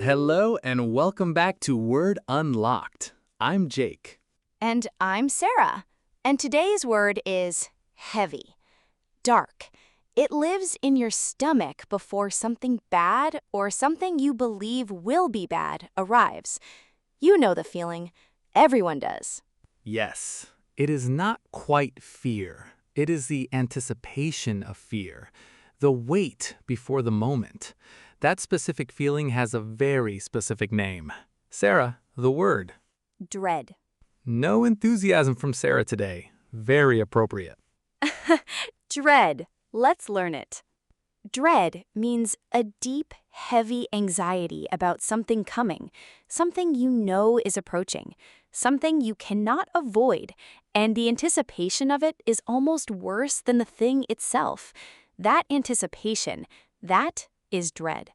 Hello and welcome back to Word Unlocked. I'm Jake. And I'm Sarah. And today's word is heavy, dark. It lives in your stomach before something bad or something you believe will be bad arrives. You know the feeling. Everyone does. Yes, it is not quite fear. It is the anticipation of fear, the wait before the moment. That specific feeling has a very specific name. Sarah, the word. Dread. No enthusiasm from Sarah today. Very appropriate. Dread. Let's learn it. Dread means a deep, heavy anxiety about something coming, something you know is approaching, something you cannot avoid, and the anticipation of it is almost worse than the thing itself. That anticipation, that is dread.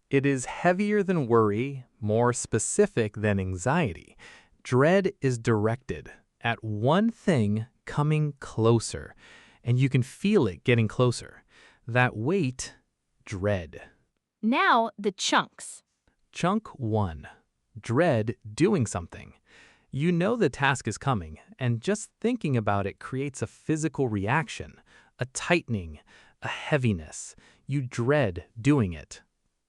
It is heavier than worry, more specific than anxiety. Dread is directed at one thing coming closer, and you can feel it getting closer. That weight, dread. Now, the chunks. Chunk 1. Dread doing something. You know the task is coming, and just thinking about it creates a physical reaction, a tightening, a heaviness. You dread doing it.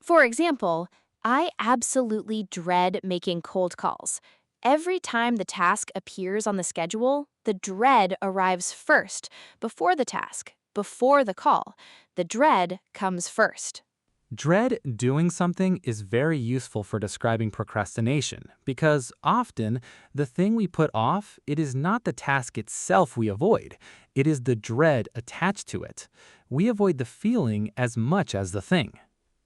For example, I absolutely dread making cold calls. Every time the task appears on the schedule, the dread arrives first, before the task, before the call. The dread comes first. Dread doing something is very useful for describing procrastination because often the thing we put off, it is not the task itself we avoid. It is the dread attached to it. We avoid the feeling as much as the thing.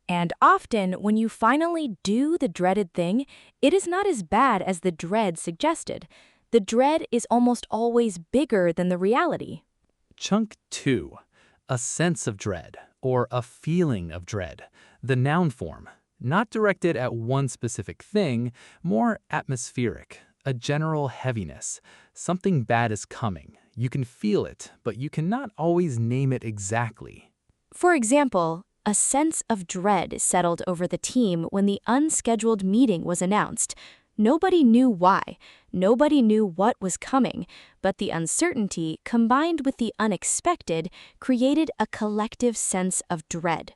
And often, when you finally do the dreaded thing, it is not as bad as the dread suggested. The dread is almost always bigger than the reality. Chunk 2. A sense of dread, or a feeling of dread. The noun form. Not directed at one specific thing, more atmospheric. A general heaviness. Something bad is coming. You can feel it, but you cannot always name it exactly. For example, a sense of dread settled over the team when the unscheduled meeting was announced. Nobody knew why. Nobody knew what was coming, but the uncertainty, combined with the unexpected, created a collective sense of dread.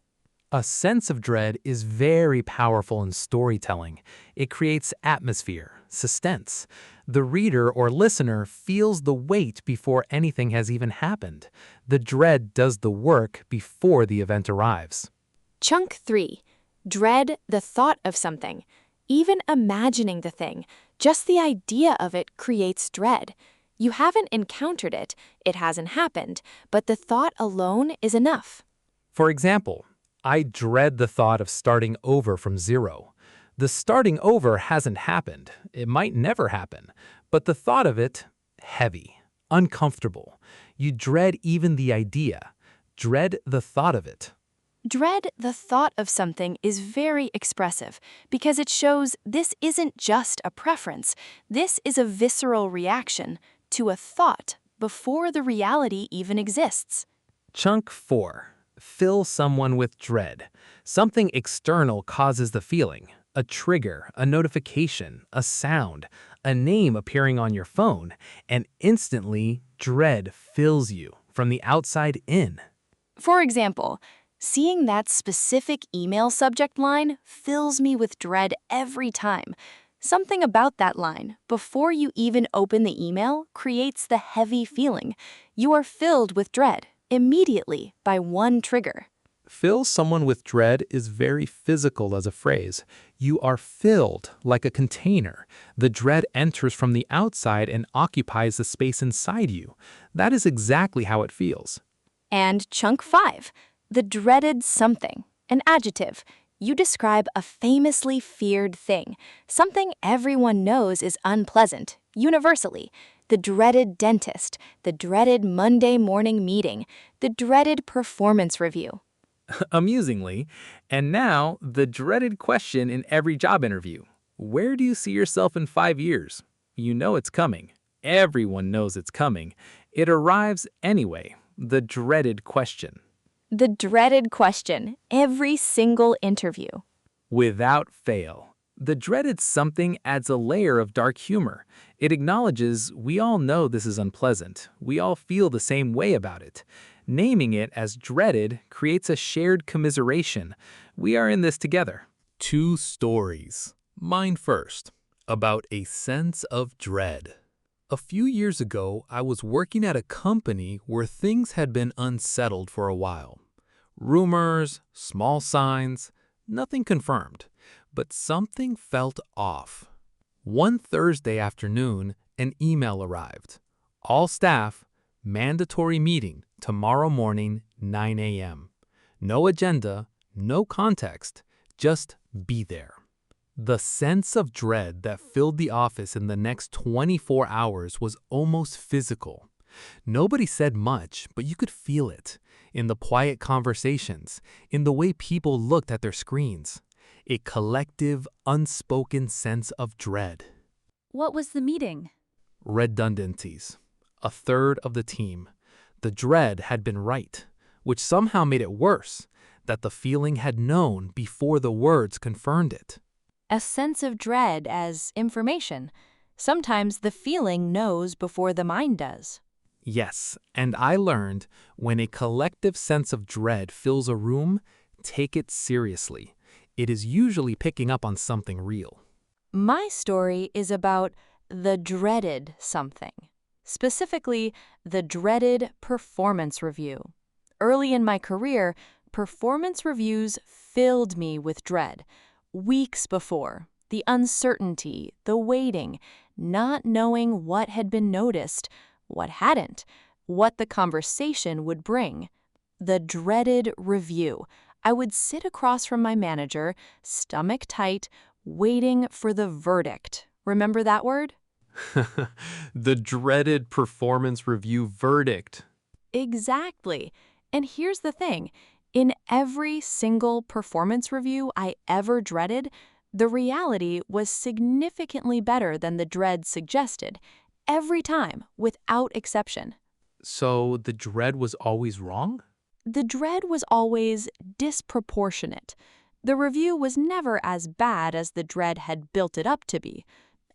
A sense of dread is very powerful in storytelling. It creates atmosphere, suspense. The reader or listener feels the weight before anything has even happened. The dread does the work before the event arrives. Chunk 3. Dread the thought of something. Even imagining the thing, just the idea of it creates dread. You haven't encountered it, it hasn't happened, but the thought alone is enough. For example, I dread the thought of starting over from zero. The starting over hasn't happened. It might never happen. But the thought of it, heavy, uncomfortable. You dread even the idea. Dread the thought of it. Dread the thought of something is very expressive because it shows this isn't just a preference. This is a visceral reaction to a thought before the reality even exists. Chunk 4. Fill someone with dread. Something external causes the feeling. A trigger, a notification, a sound, a name appearing on your phone, and instantly dread fills you from the outside in. For example, seeing that specific email subject line fills me with dread every time. Something about that line, before you even open the email, creates the heavy feeling. You are filled with dread immediately by one trigger. Fill someone with dread is very physical as a phrase. You are filled like a container. The dread enters from the outside and occupies the space inside you. That is exactly how it feels. And chunk 5. The dreaded something, an adjective. You describe a famously feared thing, something everyone knows is unpleasant, universally. The dreaded dentist, the dreaded Monday morning meeting, the dreaded performance review. Amusingly, and now the dreaded question in every job interview. Where do you see yourself in 5 years? You know it's coming. Everyone knows it's coming. It arrives anyway. The dreaded question. The dreaded question, every single interview. Without fail. The dreaded something adds a layer of dark humor. It acknowledges we all know this is unpleasant. We all feel the same way about it. Naming it as dreaded creates a shared commiseration. We are in this together. Two stories. Mine first. About a sense of dread. A few years ago, I was working at a company where things had been unsettled for a while. Rumors, small signs, nothing confirmed, but something felt off. One Thursday afternoon, an email arrived. All staff, mandatory meeting tomorrow morning, 9 a.m. No agenda, no context, just be there. The sense of dread that filled the office in the next 24 hours was almost physical. Nobody said much, but you could feel it. In the quiet conversations, in the way people looked at their screens. A collective, unspoken sense of dread. What was the meeting? Redundancies. A third of the team. The dread had been right, which somehow made it worse, that the feeling had known before the words confirmed it. A sense of dread as information. Sometimes the feeling knows before the mind does. Yes, and I learned when a collective sense of dread fills a room, take it seriously. It is usually picking up on something real. My story is about the dreaded something. Specifically, the dreaded performance review. Early in my career, performance reviews filled me with dread. Weeks before, the uncertainty, the waiting, not knowing what had been noticed, what hadn't, what the conversation would bring. The dreaded review. I would sit across from my manager, stomach tight, waiting for the verdict. Remember that word? The dreaded performance review verdict. Exactly. And here's the thing. In every single performance review I ever dreaded, the reality was significantly better than the dread suggested. Every time, without exception. So the dread was always wrong? The dread was always disproportionate. The review was never as bad as the dread had built it up to be.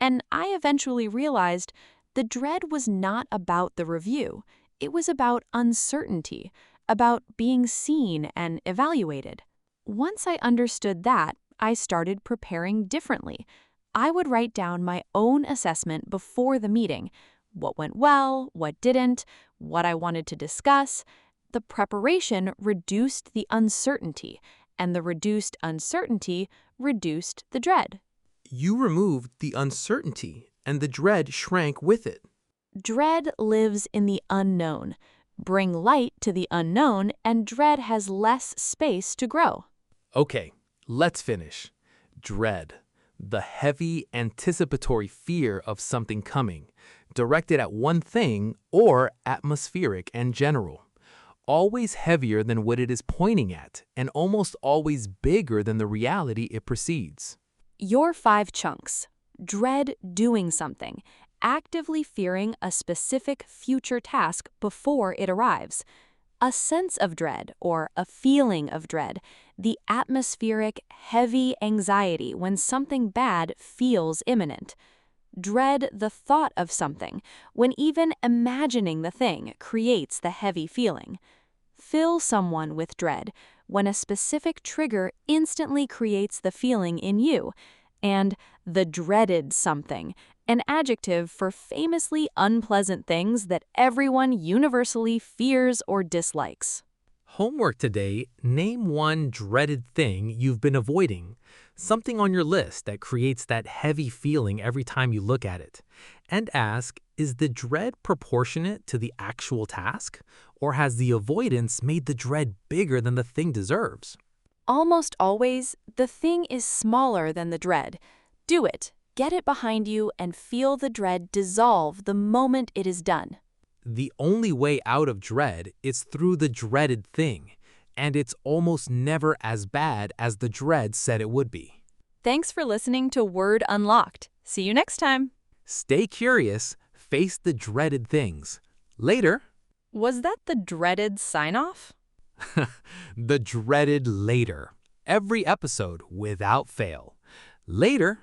And I eventually realized the dread was not about the review. It was about uncertainty, about being seen and evaluated. Once I understood that, I started preparing differently. I would write down my own assessment before the meeting. What went well, what didn't, what I wanted to discuss. The preparation reduced the uncertainty, and the reduced uncertainty reduced the dread. You removed the uncertainty, and the dread shrank with it. Dread lives in the unknown. Bring light to the unknown, and dread has less space to grow. Okay, let's finish. Dread. The heavy, anticipatory fear of something coming, directed at one thing or atmospheric and general. Always heavier than what it is pointing at, and almost always bigger than the reality it precedes. Your 5 chunks. Dread doing something, actively fearing a specific future task before it arrives. A sense of dread or a feeling of dread, the atmospheric, heavy anxiety when something bad feels imminent. Dread the thought of something, when even imagining the thing creates the heavy feeling. Fill someone with dread, when a specific trigger instantly creates the feeling in you. And the dreaded something, an adjective for famously unpleasant things that everyone universally fears or dislikes. Homework today, name one dreaded thing you've been avoiding. Something on your list that creates that heavy feeling every time you look at it. And ask, is the dread proportionate to the actual task? Or has the avoidance made the dread bigger than the thing deserves? Almost always, the thing is smaller than the dread. Do it, get it behind you, and feel the dread dissolve the moment it is done. The only way out of dread is through the dreaded thing, and it's almost never as bad as the dread said it would be. Thanks for listening to Word Unlocked. See you next time. Stay curious, face the dreaded things. Later. Was that the dreaded sign-off? The dreaded later. every episode without fail. Later,